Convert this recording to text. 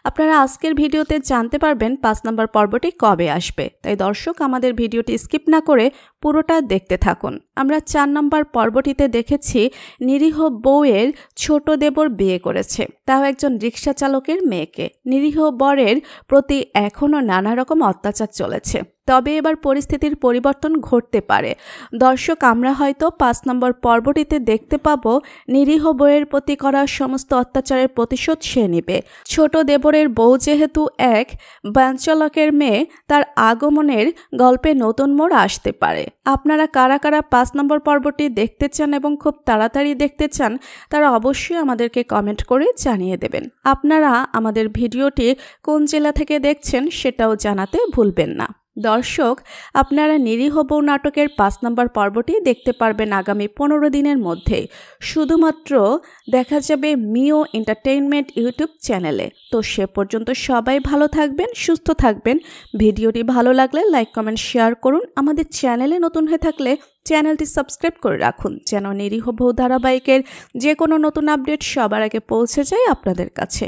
আপনারা আজকের ভিডিওতে জানতে পারবেন 5 নম্বর পর্বটি কবে আসবে। তাই দর্শক আমাদের ভিডিওটি স্কিপ না করে পুরোটা দেখতে থাকুন। আমরা 4 নম্বর পর্বটিতে দেখেছি নিরীহ বউয়ের ছোট দেবর বিয়ে করেছে, তাও একজন রিকশা চালকের মেয়েকে। নিরীহ বরের প্রতি এখনও নানা রকম অত্যাচার চলেছে, তবে এবার পরিস্থিতির পরিবর্তন ঘটতে পারে। দর্শক আমরা হয়তো 5 নম্বর পর্বটিতে দেখতে পাবো নিরীহ বউয়ের প্রতি করা সমস্ত অত্যাচারের প্রতিশোধ সে নেবে। ছোট দেবরের বউ যেহেতু এক ভ্যান চালকের মেয়ে, তার আগমনের গল্পে নতুন মোড় আসতে পারে। আপনারা কারা কারা 5 নম্বর পর্বটি দেখতে চান এবং খুব তাড়াতাড়ি দেখতে চান তারা অবশ্যই আমাদেরকে কমেন্ট করে জানিয়ে দেবেন। আপনারা আমাদের ভিডিওটি কোন জেলা থেকে দেখছেন সেটাও জানাতে ভুলবেন না। দর্শক আপনারা নিরীহ বউ নাটকের 5 নম্বর পর্বটি দেখতে পারবেন আগামী 15 দিনের মধ্যে, শুধুমাত্র দেখা যাবে মিও এন্টারটেইনমেন্ট ইউটিউব চ্যানেলে। তো সে পর্যন্ত সবাই ভালো থাকবেন, সুস্থ থাকবেন। ভিডিওটি ভালো লাগলে লাইক কমেন্ট শেয়ার করুন। আমাদের চ্যানেলে নতুন হয়ে থাকলে চ্যানেলটি সাবস্ক্রাইব করে রাখুন, যেন নিরীহ বউ ধারাবাহিকের যে কোনো নতুন আপডেট সবার আগে পৌঁছে যায় আপনাদের কাছে।